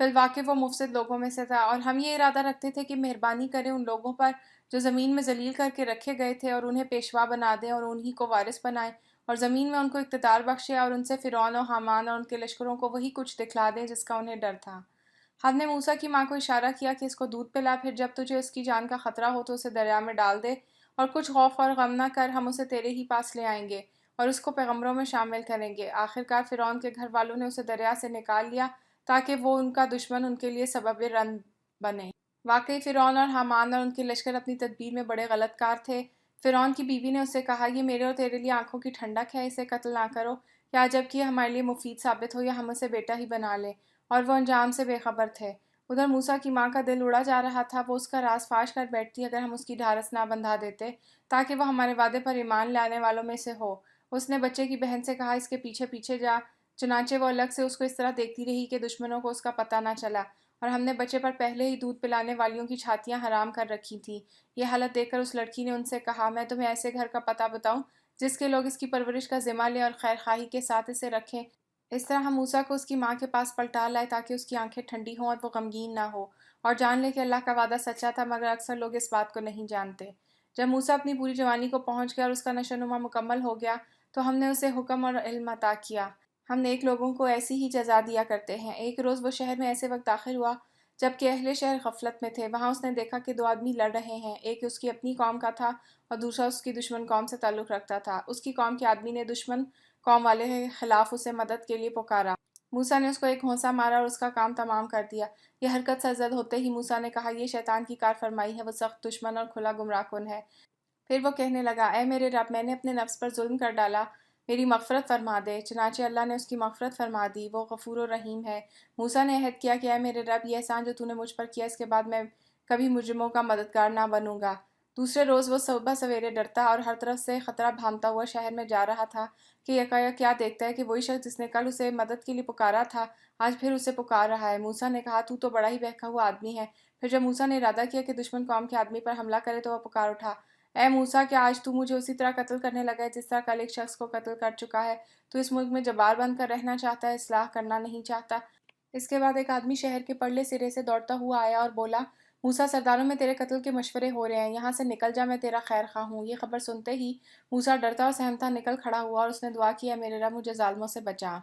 فی الواقع وہ مفسد لوگوں میں سے تھا، اور ہم یہ ارادہ رکھتے تھے کہ مہربانی کریں ان لوگوں پر جو زمین میں ذلیل کر کے رکھے گئے تھے، اور انہیں پیشوا بنا دیں اور انہی کو وارث بنائیں، اور زمین میں ان کو اقتدار بخشے، اور ان سے فرعون و حامان اور ان کے لشکروں کو وہی کچھ دکھلا دیں جس کا انہیں ڈر تھا۔ ہم نے موسیٰ کی ماں کو اشارہ کیا کہ اس کو دودھ پلا، پھر جب تجھے اس کی جان کا خطرہ ہو تو اسے دریا میں ڈال دے، اور کچھ خوف اور غم نہ کر، ہم اسے تیرے ہی پاس لے آئیں گے اور اس کو پیغمبروں میں شامل کریں گے۔ آخرکار فرعون کے گھر والوں نے اسے دریا سے نکال لیا تاکہ وہ ان کا دشمن ان کے لیے سبب رن بنے۔ واقعی فرعون اور حامان اور ان کے لشکر اپنی تدبیر میں بڑے غلط کار تھے۔ فرعون کی بیوی نے اسے کہا، یہ میرے اور تیرے لیے آنکھوں کی ٹھنڈک ہے، اسے قتل نہ کرو، یا جب کہ یہ ہمارے لیے مفید ثابت ہو، یا ہم اسے بیٹا ہی بنا لیں۔ اور وہ انجام سے بے خبر تھے۔ ادھر موسیٰ کی ماں کا دل اڑا جا رہا تھا، وہ اس کا راز فاش کر بیٹھتی اگر ہم اس کی ڈھارس نہ بندھا دیتے تاکہ وہ ہمارے وعدے پر ایمان لانے والوں میں سے ہو۔ اس نے بچے کی بہن سے کہا، اس کے پیچھے پیچھے جا، چنانچہ وہ الگ سے اس کو اس طرح دیکھتی رہی کہ دشمنوں کو اس کا پتہ نہ چلا، اور ہم نے بچے پر پہلے ہی دودھ پلانے والیوں کی چھاتیاں حرام کر رکھی تھیں۔ یہ حالت دیکھ کر اس لڑکی نے ان سے کہا، میں تمہیں ایسے گھر کا پتہ بتاؤں جس کے لوگ اس کی پرورش کا ذمہ لیں اور خیر خواہی کے ساتھ اسے رکھیں۔ اس طرح ہم موسیٰ کو اس کی ماں کے پاس پلٹا لائے تاکہ اس کی آنکھیں ٹھنڈی ہوں اور وہ غمگین نہ ہو، اور جان لے کہ اللہ کا وعدہ سچا تھا، مگر اکثر لوگ اس بات کو نہیں جانتے۔ جب موسیٰ اپنی پوری جوانی کو پہنچ گیا اور اس کا نشو و نما مکمل ہو گیا تو ہم نے اسے حکم اور علم عطا کیا۔ ہم نیک لوگوں کو ایسی ہی جزا دیا کرتے ہیں۔ ایک روز وہ شہر میں ایسے وقت داخل ہوا جب کہ اہل شہر غفلت میں تھے۔ وہاں اس نے دیکھا کہ دو آدمی لڑ رہے ہیں، ایک اس کی اپنی قوم کا تھا اور دوسرا اس کی دشمن قوم سے تعلق رکھتا تھا۔ اس کی قوم کے آدمی نے دشمن قوم والے کے خلاف اسے مدد کے لیے پکارا۔ موسیٰ نے اس کو ایک ہونسا مارا اور اس کا کام تمام کر دیا۔ یہ حرکت سرزد ہوتے ہی موسیٰ نے کہا، یہ شیطان کی کار فرمائی ہے، وہ سخت دشمن اور کھلا گمراہ کن ہے۔ پھر وہ کہنے لگا، اے میرے رب، میں نے اپنے نفس پر ظلم کر ڈالا، میری مغفرت فرما دے۔ چنانچہ اللہ نے اس کی مغفرت فرما دی، وہ غفور و رحیم ہے۔ موسیٰ نے عہد کیا کہ اے میرے رب، یہ احسان جو تو نے مجھ پر کیا، اس کے بعد میں کبھی مجرموں کا مددگار نہ بنوں گا۔ دوسرے روز وہ صبح سویرے ڈرتا اور ہر طرف سے خطرہ بھانتا ہوا شہر میں جا رہا تھا کہ یکایک کیا دیکھتا ہے کہ وہی شخص جس نے کل اسے مدد کے لیے پکارا تھا آج پھر اسے پکار رہا ہے۔ موسیٰ نے کہا، تو بڑا ہی بہکا ہوا آدمی ہے۔ پھر جب موسیٰ نے ارادہ کیا کہ دشمن قوم کے آدمی پر حملہ کرے تو وہ پکار اٹھا، اے موسیٰ، کیا آج تو مجھے اسی طرح قتل کرنے لگا ہے جس طرح کل ایک شخص کو قتل کر چکا ہے؟ تو اس ملک میں جبار بن کر رہنا چاہتا ہے، اصلاح کرنا نہیں چاہتا۔ اس کے بعد ایک آدمی شہر کے پرلے سرے سے دوڑتا ہوا آیا اور بولا، موسیٰ، سرداروں میں تیرے قتل کے مشورے ہو رہے ہیں، یہاں سے نکل جا، میں تیرا خیر خواہ ہوں۔ یہ خبر سنتے ہی موسیٰ ڈرتا اور سہمتا نکل کھڑا ہوا اور اس نے دعا کی، اے میرے رب، مجھے ظالموں سے بچا۔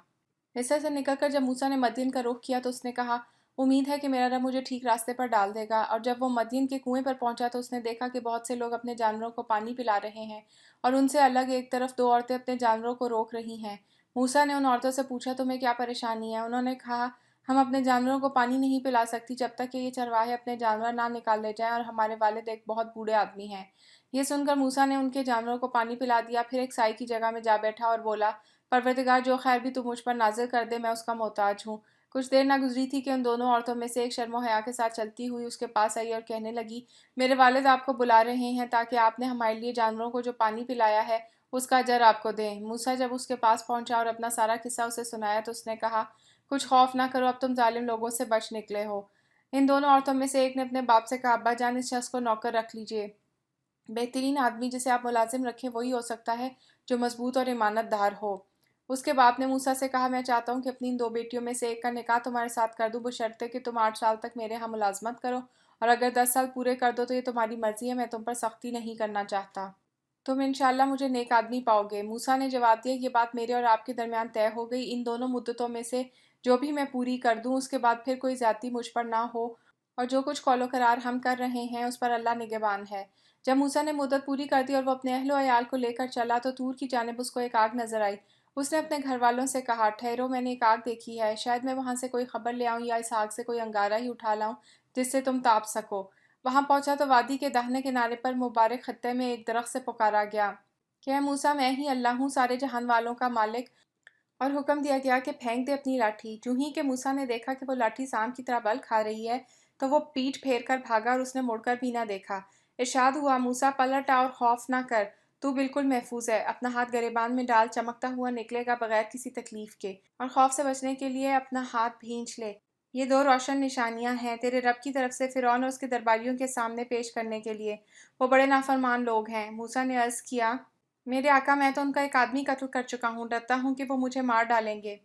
مصر سے نکل کر جب موسیٰ نے مدین کا رخ کیا تو اس نے کہا، امید ہے کہ میرا رب مجھے ٹھیک راستے پر ڈال دے گا۔ اور جب وہ مدین کے کنویں پر پہنچا تو اس نے دیکھا کہ بہت سے لوگ اپنے جانوروں کو پانی پلا رہے ہیں، اور ان سے الگ ایک طرف دو عورتیں اپنے جانوروں کو روک رہی ہیں۔ موسیٰ نے ان عورتوں سے پوچھا، تمہیں کیا پریشانی ہے؟ انہوں نے کہا، ہم اپنے جانوروں کو پانی نہیں پلا سکتی جب تک کہ یہ چرواہے اپنے جانور نہ نکال لے جائیں، اور ہمارے والد ایک بہت بوڑھے آدمی ہیں۔ یہ سن کر موسیٰ نے ان کے جانوروں کو پانی پلا دیا، پھر ایک سائے کی جگہ میں جا بیٹھا اور بولا، پروردگار، جو خیر بھی تو مجھ پر نازل کر دے، میں اس کا محتاج ہوں۔ کچھ دیر نہ گزری تھی کہ ان دونوں عورتوں میں سے ایک شرم و حیا کے ساتھ چلتی ہوئی اس کے پاس آئی اور کہنے لگی، میرے والد آپ کو بلا رہے ہیں تاکہ آپ نے ہمارے لیے جانوروں کو جو پانی پلایا ہے اس کا اجر آپ کو دیں۔ موسیٰ جب اس کے پاس پہنچا اور اپنا سارا قصہ اسے سنایا تو اس نے کہا، کچھ خوف نہ کرو، اب تم ظالم لوگوں سے بچ نکلے ہو۔ ان دونوں عورتوں میں سے ایک نے اپنے باپ سے کہا، ابا جان، اس شخص کو نوکر رکھ لیجئے۔ بہترین آدمی جسے آپ ملازم رکھیں وہی ہو سکتا ہے جو مضبوط اور امانت دار ہو۔ اس کے باپ نے موسیٰ سے کہا، میں چاہتا ہوں کہ اپنی ان دو بیٹیوں میں سے ایک کا نکاح تمہارے ساتھ کر دوں، بشرطے کہ تم 8 سال تک میرے ہاں ملازمت کرو، اور اگر 10 سال پورے کر دو تو یہ تمہاری مرضی ہے، میں تم پر سختی نہیں کرنا چاہتا۔ تم انشاءاللہ مجھے نیک آدمی پاؤ گے۔ موسیٰ نے جواب دیا، یہ بات میرے اور آپ کے درمیان طے ہو گئی، ان دونوں مدتوں میں سے جو بھی میں پوری کر دوں اس کے بعد پھر کوئی زیادتی مجھ پر نہ ہو، اور جو کچھ قول و قرار ہم کر رہے ہیں اس پر اللہ نگہبان ہے۔ جب موسیٰ نے مدت پوری کر دی اور وہ اپنے اہل و عیال کو لے کر چلا تو طور کی جانب اس کو ایک آگ نظر آئی۔ اس نے اپنے گھر والوں سے کہا، ٹھہرو، میں نے ایک آگ دیکھی ہے، شاید میں وہاں سے کوئی خبر لے آؤں یا اس آگ سے کوئی انگارہ ہی اٹھا لاؤں جس سے تم تاپ سکو۔ وہاں پہنچا تو وادی کے داہنے کنارے پر مبارک خطے میں ایک درخت سے پکارا گیا کہ اے موسیٰ، میں ہی اللہ ہوں، سارے جہان والوں کا مالک، اور حکم دیا گیا کہ پھینک دے اپنی لاٹھی۔ چوں ہی کہ موسیٰ نے دیکھا کہ وہ لاٹھی سام کی طرح بل کھا رہی ہے تو وہ پیٹھ پھیر کر بھاگا اور اس نے مڑ کر بھی نہ دیکھا۔ ارشاد ہوا، موسیٰ، پلٹ آ اور خوف نہ کر، تو بالکل محفوظ ہے، اپنا ہاتھ گریبان میں ڈال، چمکتا ہوا نکلے گا بغیر کسی تکلیف کے، اور خوف سے بچنے کے لیے اپنا ہاتھ بھینچ لے۔ یہ 2 روشن نشانیاں ہیں تیرے رب کی طرف سے فرعون اور اس کے درباریوں کے سامنے پیش کرنے کے لیے، وہ بڑے نافرمان لوگ ہیں۔ موسیٰ نے عرض کیا، میرے آقا، میں تو ان کا ایک آدمی قتل کر چکا ہوں، ڈرتا ہوں کہ وہ مجھے مار ڈالیں گے۔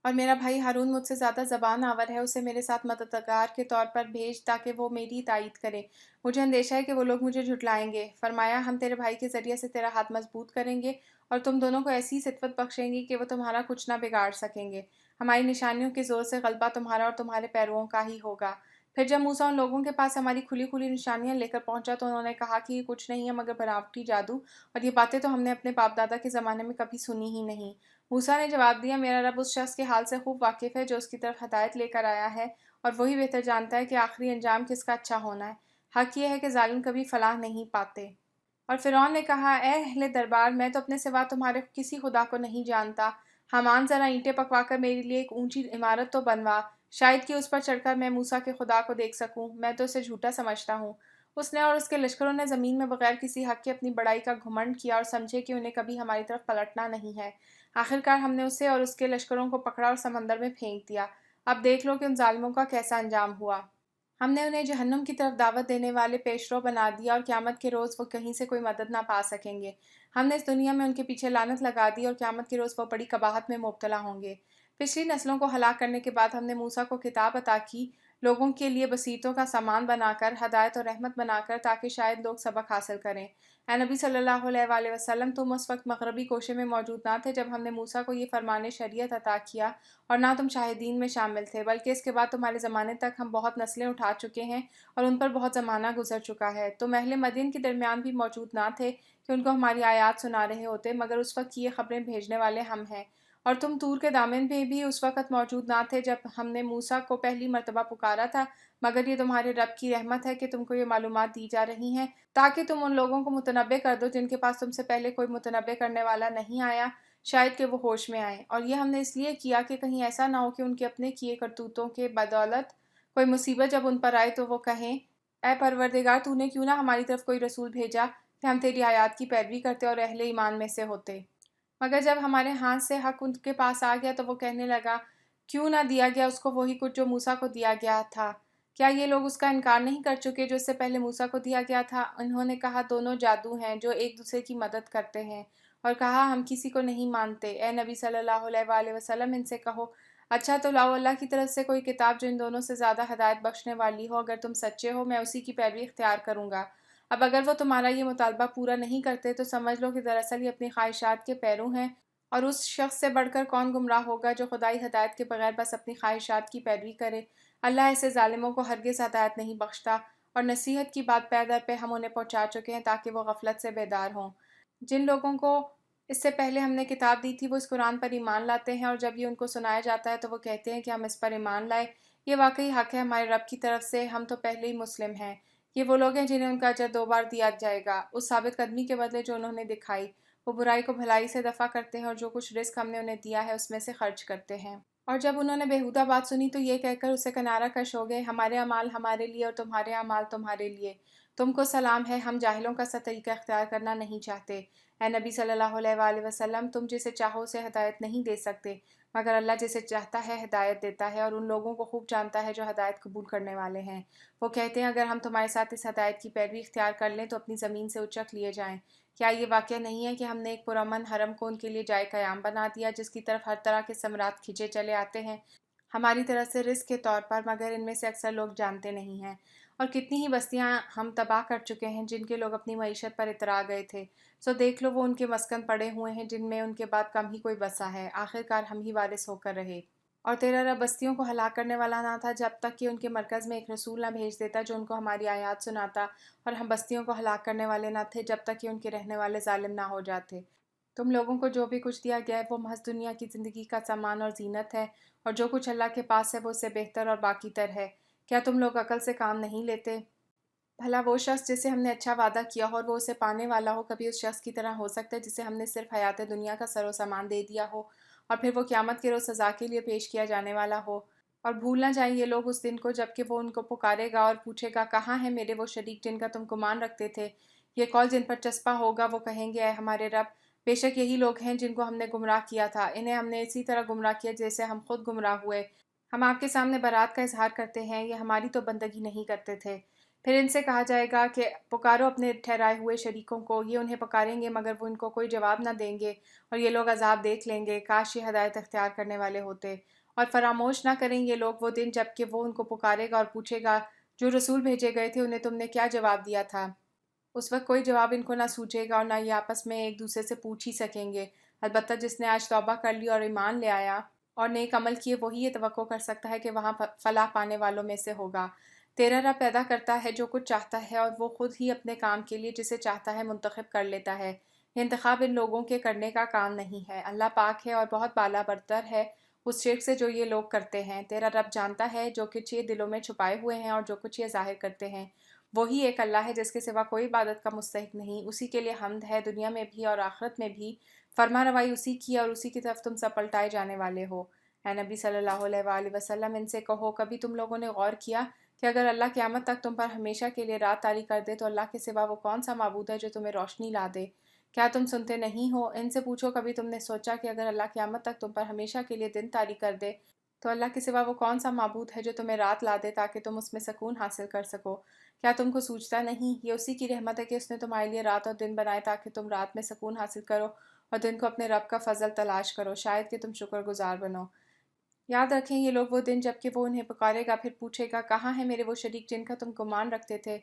اور میرا بھائی ہارون مجھ سے زیادہ زبان آور ہے، اسے میرے ساتھ مددگار کے طور پر بھیج تاکہ وہ میری تائید کرے۔ مجھے اندیشہ ہے کہ وہ لوگ مجھے جھٹلائیں گے۔ فرمایا ہم تیرے بھائی کے ذریعے سے تیرا ہاتھ مضبوط کریں گے اور تم دونوں کو ایسی ستوت بخشیں گے کہ وہ تمہارا کچھ نہ بگاڑ سکیں گے۔ ہماری نشانیوں کے زور سے غلبہ تمہارا اور تمہارے پیرووں کا ہی ہوگا۔ پھر جب موسیٰ ان لوگوں کے پاس ہماری کھلی کھلی نشانیاں لے کر پہنچا تو انہوں نے کہا کہ یہ کچھ نہیں ہے مگر بناوٹی جادو، اور یہ باتیں تو ہم نے اپنے باپ دادا کے زمانے میں کبھی سنی ہی نہیں۔ موسیٰ نے جواب دیا، میرا رب اس شخص کے حال سے خوب واقف ہے جو اس کی طرف ہدایت لے کر آیا ہے، اور وہی بہتر جانتا ہے کہ آخری انجام کس کا اچھا ہونا ہے۔ حق یہ ہے کہ ظالم کبھی فلاح نہیں پاتے۔ اور فرعون نے کہا، اے اہل دربار، میں تو اپنے سوا تمہارے کسی خدا کو نہیں جانتا۔ حامان ذرا اینٹیں پکوا کر میرے لیے ایک اونچی عمارت تو بنوا، شاید کہ اس پر چڑھ کر میں موسیٰ کے خدا کو دیکھ سکوں، میں تو اسے جھوٹا سمجھتا ہوں۔ اس نے اور اس کے لشکروں نے زمین میں بغیر کسی حق کے اپنی بڑائی کا گھمنڈ کیا اور سمجھے کہ انہیں کبھی ہماری طرف پلٹنا نہیں ہے۔ آخرکار ہم نے اسے اور اس کے لشکروں کو پکڑا اور سمندر میں پھینک دیا۔ اب دیکھ لو کہ ان ظالموں کا کیسا انجام ہوا۔ ہم نے انہیں جہنم کی طرف دعوت دینے والے پیشرو بنا دیا، اور قیامت کے روز وہ کہیں سے کوئی مدد نہ پا سکیں گے۔ ہم نے اس دنیا میں ان کے پیچھے لعنت لگا دی، اور قیامت کے روز وہ بڑی قباحت میں مبتلا ہوں گے۔ پچھلی نسلوں کو ہلاک کرنے کے بعد ہم نے موسیٰ کو کتاب عطا کی، لوگوں کے لیے بصیرتوں کا سامان بنا کر، ہدایت اور رحمت بنا کر، تاکہ شاید لوگ سبق حاصل کریں۔ اے نبی صلی اللہ علیہ وآلہ وسلم، تم اس وقت مغربی گوشے میں موجود نہ تھے جب ہم نے موسیٰ کو یہ فرمان شریعت عطا کیا، اور نہ تم شاہدین میں شامل تھے، بلکہ اس کے بعد تمہارے زمانے تک ہم بہت نسلیں اٹھا چکے ہیں اور ان پر بہت زمانہ گزر چکا ہے۔ تم اہل مدین کے درمیان بھی موجود نہ تھے کہ ان کو ہماری آیات سنا رہے ہوتے، مگر اس وقت کی یہ خبریں بھیجنے والے ہم ہیں۔ اور تم طور کے دامن میں بھی اس وقت موجود نہ تھے جب ہم نے موسیٰ کو پہلی مرتبہ پکارا تھا، مگر یہ تمہارے رب کی رحمت ہے کہ تم کو یہ معلومات دی جا رہی ہیں تاکہ تم ان لوگوں کو متنبع کر دو جن کے پاس تم سے پہلے کوئی متنبع کرنے والا نہیں آیا، شاید کہ وہ ہوش میں آئیں۔ اور یہ ہم نے اس لیے کیا کہ کہیں ایسا نہ ہو کہ ان کے اپنے کیے کرتوتوں کے بدولت کوئی مصیبت جب ان پر آئے تو وہ کہیں، اے پروردگار، تو نے کیوں نہ ہماری طرف کوئی رسول بھیجا کہ ہم تیری آیات کی پیروی کرتے اور اہل ایمان میں سے ہوتے۔ مگر جب ہمارے ہاتھ سے حق ان کے پاس آ گیا تو وہ کہنے لگا، کیوں نہ دیا گیا اس کو وہی کچھ جو موسیٰ کو دیا گیا تھا؟ کیا یہ لوگ اس کا انکار نہیں کر چکے جو اس سے پہلے موسیٰ کو دیا گیا تھا؟ انہوں نے کہا، دونوں جادو ہیں جو ایک دوسرے کی مدد کرتے ہیں، اور کہا، ہم کسی کو نہیں مانتے۔ اے نبی صلی اللہ علیہ وآلہ وسلم، ان سے کہو، اچھا تو لاؤ اللہ کی طرف سے کوئی کتاب جو ان دونوں سے زیادہ ہدایت بخشنے والی ہو، اگر تم سچے ہو میں اسی کی پیروی اختیار کروں گا۔ اب اگر وہ تمہارا یہ مطالبہ پورا نہیں کرتے تو سمجھ لو کہ دراصل یہ اپنی خواہشات کے پیرو ہیں، اور اس شخص سے بڑھ کر کون گمراہ ہوگا جو خدائی ہدایت کے بغیر بس اپنی خواہشات کی پیروی کرے۔ اللہ ایسے ظالموں کو ہرگز ہدایت نہیں بخشتا، اور نصیحت کی بات پے در پہ ہم انہیں پہنچا چکے ہیں تاکہ وہ غفلت سے بیدار ہوں۔ جن لوگوں کو اس سے پہلے ہم نے کتاب دی تھی وہ اس قرآن پر ایمان لاتے ہیں، اور جب یہ ان کو سنایا جاتا ہے تو وہ کہتے ہیں کہ ہم اس پر ایمان لائے۔ یہ واقعی حق ہے ہمارے رب کی طرف سے، ہم تو پہلے ہی مسلم ہیں۔ یہ وہ لوگ ہیں جنہیں ان کا اجر 2 بار دیا جائے گا، اس ثابت قدمی کے بدلے جو انہوں نے دکھائی۔ وہ برائی کو بھلائی سے دفع کرتے ہیں، اور جو کچھ رزق ہم نے انہیں دیا ہے اس میں سے خرچ کرتے ہیں۔ اور جب انہوں نے بیہودہ بات سنی تو یہ کہہ کر اسے کنارہ کش ہو گئے، ہمارے اعمال ہمارے لیے اور تمہارے اعمال تمہارے لیے، تم کو سلام ہے، ہم جاہلوں کا سا طریقہ اختیار کرنا نہیں چاہتے۔ اے نبی صلی اللہ علیہ وآلہ وسلم، تم جسے چاہو اسے ہدایت نہیں دے سکتے، مگر اللہ جسے چاہتا ہے ہدایت دیتا ہے، اور ان لوگوں کو خوب جانتا ہے جو ہدایت قبول کرنے والے ہیں۔ وہ کہتے ہیں، اگر ہم تمہارے ساتھ اس ہدایت کی پیروی اختیار کر لیں تو اپنی زمین سے اچک لیے جائیں۔ کیا یہ واقعہ نہیں ہے کہ ہم نے ایک پرامن حرم کو ان کے لیے جائے قیام بنا دیا جس کی طرف ہر طرح کے ثمرات کھینچے چلے آتے ہیں ہماری طرف سے رزق کے طور پر، مگر ان میں سے اکثر لوگ جانتے نہیں ہیں۔ اور کتنی ہی بستیاں ہم تباہ کر چکے ہیں جن کے لوگ اپنی معیشت پر اترا گئے تھے، سو دیکھ لو وہ ان کے مسکن پڑے ہوئے ہیں جن میں ان کے بعد کم ہی کوئی بسا ہے، آخرکار ہم ہی وارث ہو کر رہے۔ اور تیرا رب بستیوں کو ہلاک کرنے والا نہ تھا جب تک کہ ان کے مرکز میں ایک رسول نہ بھیج دیتا جو ان کو ہماری آیات سناتا، اور ہم بستیوں کو ہلاک کرنے والے نہ تھے جب تک کہ ان کے رہنے والے ظالم نہ ہو جاتے۔ تم لوگوں کو جو بھی کچھ دیا گیا ہے وہ محض دنیا کی زندگی کا سامان اور زینت ہے، اور جو کچھ اللہ کے پاس ہے وہ اس سے بہتر اور باقی تر ہے۔ کیا تم لوگ عقل سے کام نہیں لیتے؟ بھلا وہ شخص جسے ہم نے اچھا وعدہ کیا ہو اور وہ اسے پانے والا ہو کبھی اس شخص کی طرح ہو سکتا ہے جسے ہم نے صرف حیات دنیا کا سر و سامان دے دیا ہو اور پھر وہ قیامت کے روز سزا کے لیے پیش کیا جانے والا ہو؟ اور بھول نہ جائیں یہ لوگ اس دن کو جب کہ وہ ان کو پکارے گا اور پوچھے گا، کہاں ہیں میرے وہ شریک جن کا تم گمان رکھتے تھے؟ یہ قول جن پر چسپاں ہوگا وہ کہیں گے، اے ہمارے رب، بے شک یہی لوگ ہیں جن کو ہم نے گمراہ کیا تھا، انہیں ہم نے اسی طرح گمراہ کیا جیسے ہم خود گمراہ ہوئے۔ ہم آپ کے سامنے برات کا اظہار کرتے ہیں، یہ ہماری تو بندگی نہیں کرتے تھے۔ پھر ان سے کہا جائے گا کہ پکارو اپنے ٹھہرائے ہوئے شریکوں کو، یہ انہیں پکاریں گے مگر وہ ان کو کوئی جواب نہ دیں گے، اور یہ لوگ عذاب دیکھ لیں گے، کاش یہ ہدایت اختیار کرنے والے ہوتے۔ اور فراموش نہ کریں یہ لوگ وہ دن جب کہ وہ ان کو پکارے گا اور پوچھے گا، جو رسول بھیجے گئے تھے انہیں تم نے کیا جواب دیا تھا؟ اس وقت کوئی جواب ان کو نہ سوچے گا اور نہ یہ آپس میں ایک دوسرے سے پوچھ ہی سکیں گے۔ البتہ جس نے آج توبہ کر لی اور ایمان لے آیا اور نیک عمل کیے، وہی یہ توقع کر سکتا ہے کہ وہاں فلاح پانے والوں میں سے ہوگا۔ تیرا رب پیدا کرتا ہے جو کچھ چاہتا ہے، اور وہ خود ہی اپنے کام کے لیے جسے چاہتا ہے منتخب کر لیتا ہے۔ یہ انتخاب ان لوگوں کے کرنے کا کام نہیں ہے۔ اللہ پاک ہے اور بہت بالا برتر ہے اس شرک سے جو یہ لوگ کرتے ہیں۔ تیرا رب جانتا ہے جو کچھ یہ دلوں میں چھپائے ہوئے ہیں اور جو کچھ یہ ظاہر کرتے ہیں۔ وہی ایک اللہ ہے جس کے سوا کوئی عبادت کا مستحق نہیں، اسی کے لیے حمد ہے دنیا میں بھی اور آخرت میں بھی۔ فرما روائی اسی کی ہے اور اسی کی طرف تم سب پلٹائے جانے والے ہو۔ اے نبی صلی اللہ علیہ وآلہ وسلم، ان سے کہو، کبھی تم لوگوں نے غور کیا کہ اگر اللہ قیامت تک تم پر ہمیشہ کے لیے رات طاری کر دے تو اللہ کے سوا وہ کون سا معبود ہے جو تمہیں روشنی لا دے؟ کیا تم سنتے نہیں ہو؟ ان سے پوچھو، کبھی تم نے سوچا کہ اگر اللہ قیامت تک تم پر ہمیشہ کے لیے دن طاری کر دے تو اللہ کے سوا وہ کون سا معبود ہے جو تمہیں رات لا دے تاکہ تم اس میں سکون حاصل کر سکو؟ کیا تم کو سوچتا نہیں؟ یہ اسی کی رحمت ہے کہ اس نے تمہارے لیے رات اور دن بنائے تاکہ تم رات میں سکون حاصل کرو اور دن کو اپنے رب کا فضل تلاش کرو، شاید کہ تم شکر گزار بنو۔ یاد رکھیں یہ لوگ وہ دن جب کہ وہ انہیں پکارے گا، پھر پوچھے گا، کہاں ہیں میرے وہ شریک جن کا تم گمان رکھتے تھے؟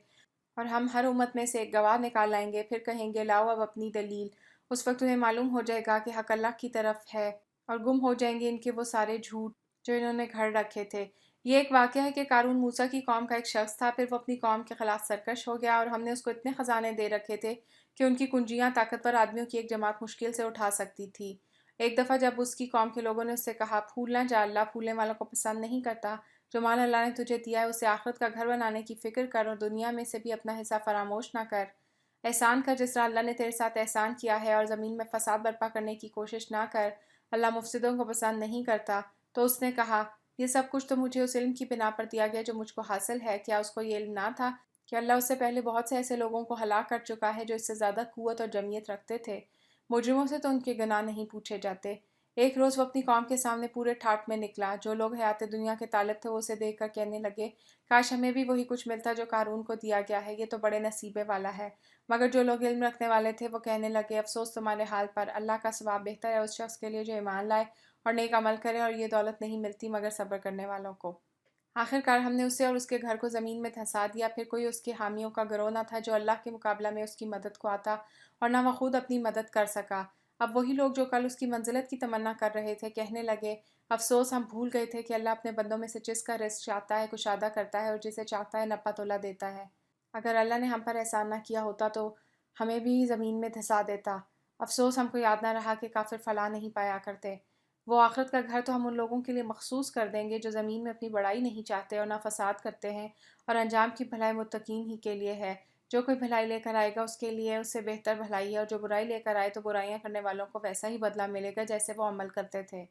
اور ہم ہر امت میں سے ایک گواہ نکال لائیں گے، پھر کہیں گے لاؤ اب اپنی دلیل۔ اس وقت انہیں معلوم ہو جائے گا کہ حق اللہ کی طرف ہے، اور گم ہو جائیں گے ان کے وہ سارے جھوٹ جو انہوں نے گھڑ رکھے تھے۔ یہ ایک واقعہ ہے کہ قارون موسیٰ کی قوم کا ایک شخص تھا، پھر وہ اپنی قوم کے خلاف سرکش ہو گیا، اور ہم نے اس کو اتنے خزانے دے رکھے تھے کہ ان کی کنجیاں طاقتور آدمیوں کی ایک جماعت مشکل سے اٹھا سکتی تھی۔ ایک دفعہ جب اس کی قوم کے لوگوں نے اس سے کہا، پھول نہ جا، اللہ پھولنے والوں کو پسند نہیں کرتا، جو مال اللہ نے تجھے دیا ہے اسے آخرت کا گھر بنانے کی فکر کر اور دنیا میں سے بھی اپنا حصہ فراموش نہ کر۔ احسان کر جس طرح اللہ نے تیرے ساتھ احسان کیا ہے، اور زمین میں فساد برپا کرنے کی کوشش نہ کر، اللہ مفسدوں کو پسند نہیں کرتا۔ تو اس نے کہا، یہ سب کچھ تو مجھے اس علم کی بنا پر دیا گیا جو مجھ کو حاصل ہے، کیا اس کو یہ علم نہ تھا کہ اللہ اس سے پہلے بہت سے ایسے لوگوں کو ہلاک کر چکا ہے جو اس سے زیادہ قوت اور جمعیت رکھتے تھے؟ مجرموں سے تو ان کے گناہ نہیں پوچھے جاتے۔ ایک روز وہ اپنی قوم کے سامنے پورے ٹھاٹ میں نکلا۔ جو لوگ حیات دنیا کے طالب تھے وہ اسے دیکھ کر کہنے لگے، کاش ہمیں بھی وہی کچھ ملتا جو قارون کو دیا گیا ہے، یہ تو بڑے نصیبے والا ہے۔ مگر جو لوگ علم رکھنے والے تھے وہ کہنے لگے، افسوس تمہارے حال پر، اللہ کا ثواب بہتر ہے اس شخص کے لیے جو ایمان لائے اور نیک عمل کرے، اور یہ دولت نہیں ملتی مگر صبر کرنے والوں کو۔ آخر کار ہم نے اسے اور اس کے گھر کو زمین میں دھنسا دیا، پھر کوئی اس کے حامیوں کا گروہ نہ تھا جو اللہ کے مقابلہ میں اس کی مدد کو آتا، اور نہ وہ خود اپنی مدد کر سکا۔ اب وہی لوگ جو کل اس کی منزلت کی تمنا کر رہے تھے کہنے لگے، افسوس ہم بھول گئے تھے کہ اللہ اپنے بندوں میں سے جس کا رزق چاہتا ہے کشادہ کرتا ہے اور جسے چاہتا ہے نپا تولا دیتا ہے۔ اگر اللہ نے ہم پر احسان نہ کیا ہوتا تو ہمیں بھی زمین میں دھسا دیتا۔ افسوس ہم کو یاد نہ رہا کہ کافر فلاح نہیں پایا کرتے۔ وہ آخرت کا گھر تو ہم ان لوگوں کے لیے مخصوص کر دیں گے جو زمین میں اپنی بڑائی نہیں چاہتے اور نہ فساد کرتے ہیں، اور انجام کی بھلائی متقین ہی کے لیے ہے۔ جو کوئی بھلائی لے کر آئے گا اس کے لیے اس سے بہتر بھلائی ہے، اور جو برائی لے کر آئے تو برائیاں کرنے والوں کو ویسا ہی بدلہ ملے گا جیسے وہ عمل کرتے تھے۔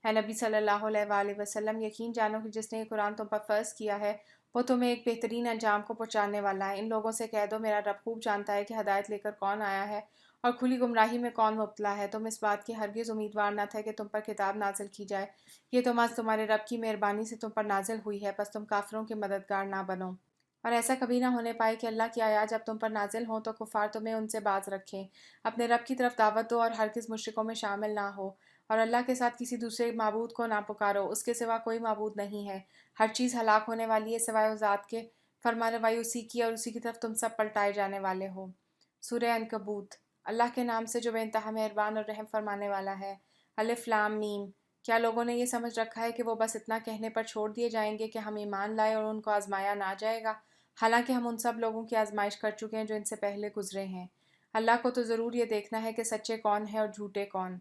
اے نبی صلی اللہ علیہ وآلہ وسلم، یقین جانو کہ جس نے یہ قرآن تم پر فرض کیا ہے وہ تمہیں ایک بہترین انجام کو پہنچانے والا ہے۔ ان لوگوں سے کہہ دو، میرا رب خوب جانتا ہے کہ ہدایت لے کر کون آیا ہے اور کھلی گمراہی میں کون مبتلا ہے۔ تم اس بات کی ہرگز امیدوار نہ تھے کہ تم پر کتاب نازل کی جائے، یہ تو محض تمہارے رب کی مہربانی سے تم پر نازل ہوئی ہے، پس تم کافروں کے مددگار نہ بنو۔ اور ایسا کبھی نہ ہونے پائے کہ اللہ کی آیات جب تم پر نازل ہوں تو کفار تمہیں ان سے باز رکھیں۔ اپنے رب کی طرف دعوت دو اور ہرگز مشرکوں میں شامل نہ ہو، اور اللہ کے ساتھ کسی دوسرے معبود کو نہ پکارو، اس کے سوا کوئی معبود نہیں ہے۔ ہر چیز ہلاک ہونے والی ہے سوائے اس ذات کے، فرما روائی اسی کی اور اسی کی طرف تم سب پلٹائے جانے والے ہو۔ سورہ عنکبوت۔ اللہ کے نام سے جو بے انتہا مہربان اور رحم فرمانے والا ہے۔ الف لام میم۔ کیا لوگوں نے یہ سمجھ رکھا ہے کہ وہ بس اتنا کہنے پر چھوڑ دیے جائیں گے کہ ہم ایمان لائے اور ان کو آزمایا نہ جائے گا، حالانکہ ہم ان سب لوگوں کی آزمائش کر چکے ہیں جو ان سے پہلے گزرے ہیں۔ اللہ کو تو ضرور یہ دیکھنا ہے کہ سچے کون ہیں اور جھوٹے کون۔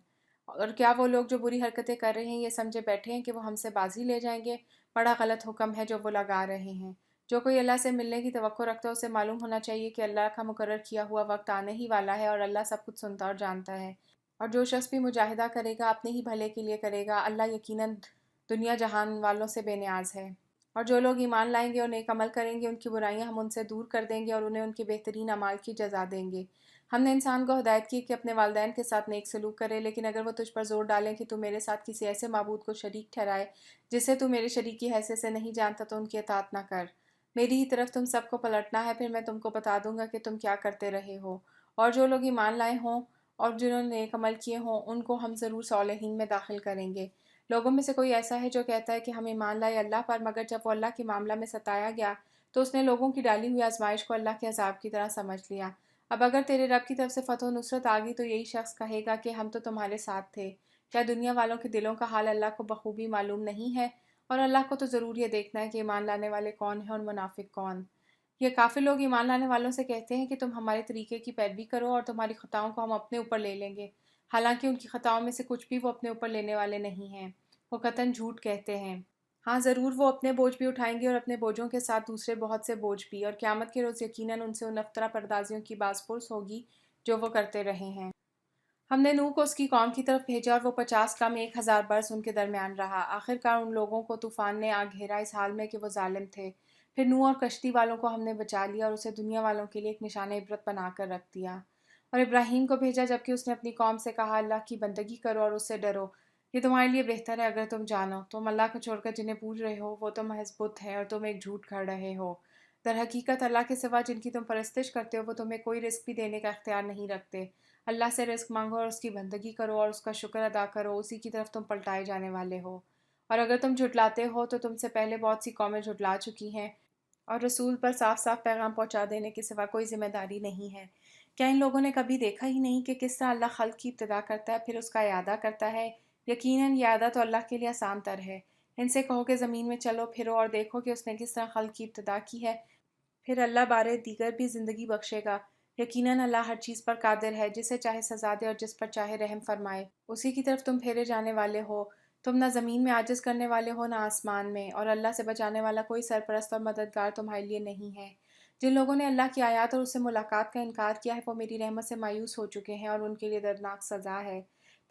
اور کیا وہ لوگ جو بری حرکتیں کر رہے ہیں یہ سمجھے بیٹھے ہیں کہ وہ ہم سے بازی لے جائیں گے؟ بڑا غلط حکم ہے جو وہ لگا رہے ہیں۔ جو کوئی اللہ سے ملنے کی توقع رکھتا ہے اسے معلوم ہونا چاہیے کہ اللہ کا مقرر کیا ہوا وقت آنے ہی والا ہے، اور اللہ سب کچھ سنتا اور جانتا ہے۔ اور جو شخص بھی مجاہدہ کرے گا اپنے ہی بھلے کے لیے کرے گا، اللہ یقیناً دنیا جہان والوں سے بے نیاز ہے۔ اور جو لوگ ایمان لائیں گے اور نیک عمل کریں گے ان کی برائیاں ہم ان سے دور کر دیں گے اور انہیں ان کے بہترین اعمال کی جزا دیں گے۔ ہم نے انسان کو ہدایت کی کہ اپنے والدین کے ساتھ نیک سلوک کرے، لیکن اگر وہ تجھ پر زور ڈالیں کہ تو میرے ساتھ کسی ایسے معبود کو شریک ٹھہرائے جسے تو میرے شریک کی حیثیت سے نہیں جانتا تو ان کی اطاعت نہ کر۔ میری ہی طرف تم سب کو پلٹنا ہے، پھر میں تم کو بتا دوں گا کہ تم کیا کرتے رہے ہو۔ اور جو لوگ ایمان لائے ہوں اور جنہوں نے نیک عمل کیے ہوں ان کو ہم ضرور صالحین میں داخل کریں گے۔ لوگوں میں سے کوئی ایسا ہے جو کہتا ہے کہ ہم ایمان لائے اللہ پر، مگر جب وہ اللہ کے معاملہ میں ستایا گیا تو اس نے لوگوں کی ڈالی ہوئی آزمائش کو اللہ کے عذاب کی طرح سمجھ لیا۔ اب اگر تیرے رب کی طرف سے فتح و نصرت آ گئی تو یہی شخص کہے گا کہ ہم تو تمہارے ساتھ تھے۔ کیا دنیا والوں کے دلوں کا حال اللہ کو بخوبی معلوم نہیں ہے؟ اور اللہ کو تو ضرور یہ دیکھنا ہے کہ ایمان لانے والے کون ہیں اور منافق کون۔ یہ کافر لوگ ایمان لانے والوں سے کہتے ہیں کہ تم ہمارے طریقے کی پیروی کرو اور تمہاری خطاؤں کو ہم اپنے اوپر لے لیں گے، حالانکہ ان کی خطاؤں میں سے کچھ بھی وہ اپنے اوپر لینے والے نہیں ہیں۔ وہ قطعاً جھوٹ کہتے ہیں۔ ہاں ضرور وہ اپنے بوجھ بھی اٹھائیں گے اور اپنے بوجھوں کے ساتھ دوسرے بہت سے بوجھ بھی، اور قیامت کے روز یقیناً ان سے ان افترا پردازیوں کی باز پرس ہوگی جو وہ کرتے رہے ہیں۔ ہم نے نوح کو اس کی قوم کی طرف بھیجا اور وہ 50 کم 1000 برس ان کے درمیان رہا۔ آخر کار ان لوگوں کو طوفان نے آ گھیرا اس حال میں کہ وہ ظالم تھے۔ پھر نوح اور کشتی والوں کو ہم نے بچا لیا اور اسے دنیا والوں کے لیے ایک نشان عبرت بنا کر رکھ دیا۔ اور ابراہیم کو بھیجا جبکہ اس نے اپنی قوم سے کہا اللہ کی بندگی کرو اور اس سے ڈرو، یہ تمہارے لیے بہتر ہے اگر تم جانو۔ تم اللہ کو چھوڑ کر جنہیں پوج رہے ہو وہ تو محض بت ہیں اور تم ایک جھوٹ گھڑ رہے ہو۔ در حقیقت اللہ کے سوا جن کی تم پرستش کرتے ہو وہ تمہیں کوئی رزق بھی دینے کا اختیار نہیں رکھتے۔ اللہ سے رزق مانگو اور اس کی بندگی کرو اور اس کا شکر ادا کرو، اسی کی طرف تم پلٹائے جانے والے ہو۔ اور اگر تم جھٹلاتے ہو تو تم سے پہلے بہت سی قومیں جھٹلا چکی ہیں، اور رسول پر صاف صاف پیغام پہنچا دینے کے سوا کوئی ذمہ داری نہیں ہے۔ کیا ان لوگوں نے کبھی دیکھا ہی نہیں کہ کس طرح اللہ خلق کی ابتدا کرتا ہے پھر اس کا اعادہ کرتا ہے؟ یقیناً یہ اعادہ تو اللہ کے لیے آسان تر ہے۔ ان سے کہو کہ زمین میں چلو پھرو اور دیکھو کہ اس نے کس طرح خلق کی ابتدا کی ہے، پھر اللہ بارے دیگر بھی زندگی بخشے گا۔ یقیناً اللہ ہر چیز پر قادر ہے، جسے چاہے سزا دے اور جس پر چاہے رحم فرمائے۔ اسی کی طرف تم پھیرے جانے والے ہو۔ تم نہ زمین میں عاجز کرنے والے ہو نہ آسمان میں، اور اللہ سے بچانے والا کوئی سرپرست اور مددگار تمہارے لیے نہیں ہے۔ جن لوگوں نے اللہ کی آیات اور اس سے ملاقات کا انکار کیا ہے وہ میری رحمت سے مایوس ہو چکے ہیں اور ان کے لیے دردناک سزا ہے۔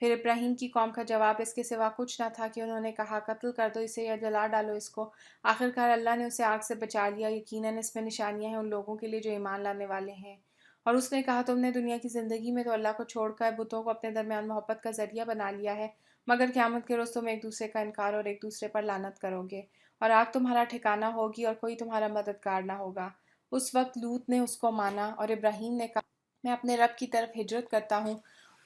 پھر ابراہیم کی قوم کا جواب اس کے سوا کچھ نہ تھا کہ انہوں نے کہا قتل کر دو اسے یا جلا ڈالو اس کو۔ آخر کار اللہ نے اسے آگ سے بچا لیا۔ یقیناً اس میں نشانیاں ہیں ان لوگوں کے لیے جو ایمان لانے والے ہیں۔ اور اس نے کہا تم نے دنیا کی زندگی میں تو اللہ کو چھوڑ کر بتوں کو اپنے درمیان محبت کا ذریعہ بنا لیا ہے، مگر قیامت کے روز تم ایک دوسرے کا انکار اور ایک دوسرے پر لعنت کرو گے، اور آگ تمہارا ٹھکانہ ہوگی اور کوئی تمہارا مددگار نہ ہوگا۔ اس وقت لوط نے اس کو مانا اور ابراہیم نے کہا میں اپنے رب کی طرف ہجرت کرتا ہوں،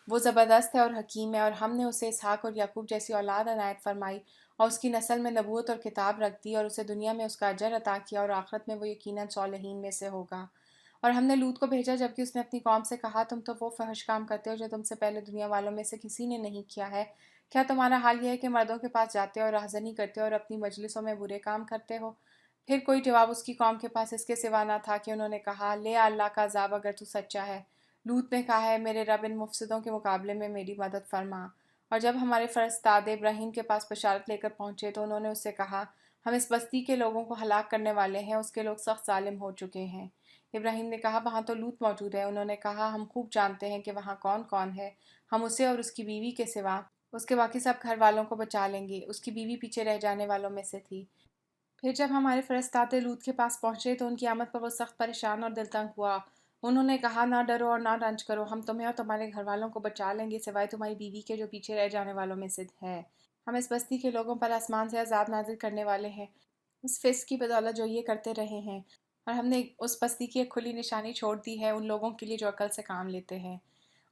وہ زبردست ہے اور حکیم ہے، اور ہم نے اسے اسحاق اور یعقوب جیسی اولاد عنایت فرمائی اور اس کی نسل میں نبوت اور کتاب رکھ دی، اور اسے دنیا میں اس کا اجر عطا کیا اور آخرت میں وہ یقیناً صالحین میں سے ہوگا۔ اور ہم نے لوط کو بھیجا جبکہ اس نے اپنی قوم سے کہا تم تو وہ فحش کام کرتے ہو جو تم سے پہلے دنیا والوں میں سے کسی نے نہیں کیا ہے۔ کیا تمہارا حال یہ ہے کہ مردوں کے پاس جاتے ہو اور راہزنی کرتے ہو اور اپنی مجلسوں میں برے کام کرتے ہو؟ پھر کوئی جواب اس کی قوم کے پاس اس کے سوا نہ تھا کہ انہوں نے کہا لے آ اللہ کا عذاب اگر تو سچا ہے۔ لوط نے کہا ہے میرے رب ان مفسدوں کے مقابلے میں میری مدد فرما۔ اور جب ہمارے فرزداد ابراہیم کے پاس بشارت لے کر پہنچے تو انہوں نے اس سے کہا ہم اس بستی کے لوگوں کو ہلاک کرنے والے ہیں، اس کے لوگ سخت ظالم ہو چکے ہیں۔ ابراہیم نے کہا وہاں تو لوط موجود ہے۔ انہوں نے کہا ہم خوب جانتے ہیں کہ وہاں کون کون ہے، ہم اسے اور اس کی بیوی کے سوا اس کے باقی سب گھر والوں کو بچا لیں گے۔ اس کی بیوی پیچھے رہ جانے والوں میں سے تھی۔ پھر جب ہمارے فرزداد لوط کے پاس پہنچے تو ان کی آمد پر وہ سخت پریشان اور دل تنگ ہوا۔ انہوں نے کہا نہ ڈرو اور نہ رنج کرو، ہم تمہیں اور تمہارے گھر والوں کو بچا لیں گے سوائے تمہاری بیوی کے جو پیچھے رہ جانے والوں میں سے ہے۔ ہم اس بستی کے لوگوں پر آسمان سے عذاب نازل کرنے والے ہیں اس فسق کی بدولت جو یہ کرتے رہے ہیں، اور ہم نے اس بستی کی ایک کھلی نشانی چھوڑ دی ہے ان لوگوں کے لیے جو عقل سے کام لیتے ہیں۔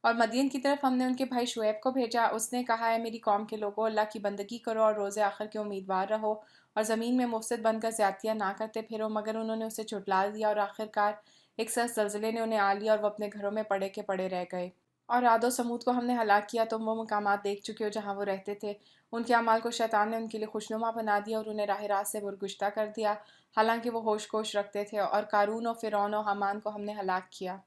اور مدین کی طرف ہم نے ان کے بھائی شعیب کو بھیجا۔ اس نے کہا ہے میری قوم کے لوگوں اللہ کی بندگی کرو اور روز آخر کے امیدوار رہو، اور زمین میں مفسد بن کر زیادتیاں نہ کرتے پھرو، مگر انہوں نے اسے جھٹلا دیا اور آخر کار ایک سخت زلزلے نے انہیں آ لیا اور وہ اپنے گھروں میں پڑے کے پڑے رہ گئے۔ اور عاد و ثمود کو ہم نے ہلاک کیا، تم وہ مقامات دیکھ چکے ہو جہاں وہ رہتے تھے۔ ان کے اعمال کو شیطان نے ان کے لیے خوشنما بنا دیا اور انہیں راہ راست سے برگشتہ کر دیا، حالانکہ وہ ہوش کوش رکھتے تھے۔ اور قارون و فرعون و حامان کو ہم نے ہلاک کیا۔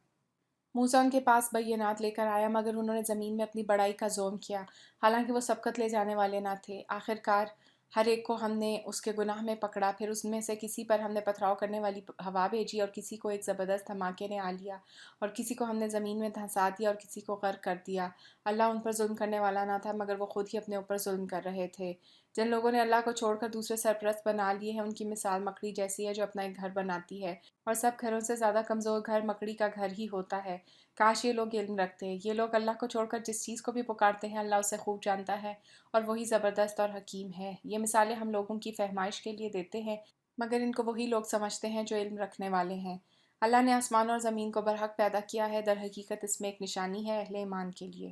موسیٰ ان کے پاس بینات لے کر آیا مگر انہوں نے زمین میں اپنی بڑائی کا ظلم کیا، حالانکہ وہ سبقت لے جانے والے نہ تھے۔ آخر کار ہر ایک کو ہم نے اس کے گناہ میں پکڑا، پھر اس میں سے کسی پر ہم نے پتھراؤ کرنے والی ہوا بھیجی اور کسی کو ایک زبردست دھماکے نے آ لیا، اور کسی کو ہم نے زمین میں دھنسا دیا اور کسی کو غرق کر دیا۔ اللہ ان پر ظلم کرنے والا نہ تھا مگر وہ خود ہی اپنے اوپر ظلم کر رہے تھے۔ جن لوگوں نے اللہ کو چھوڑ کر دوسرے سرپرست بنا لیے ہیں ان کی مثال مکڑی جیسی ہے جو اپنا ایک گھر بناتی ہے، اور سب گھروں سے زیادہ کمزور گھر مکڑی کا گھر ہی ہوتا ہے۔ کاش یہ لوگ علم رکھتے۔ یہ لوگ اللہ کو چھوڑ کر جس چیز کو بھی پکارتے ہیں اللہ اسے خوب جانتا ہے، اور وہی زبردست اور حکیم ہے۔ یہ مثالیں ہم لوگوں کی فہمائش کے لیے دیتے ہیں مگر ان کو وہی لوگ سمجھتے ہیں جو علم رکھنے والے ہیں۔ اللہ نے آسمان اور زمین کو برحق پیدا کیا ہے، در حقیقت اس میں ایک نشانی ہے اہل ایمان کے لیے۔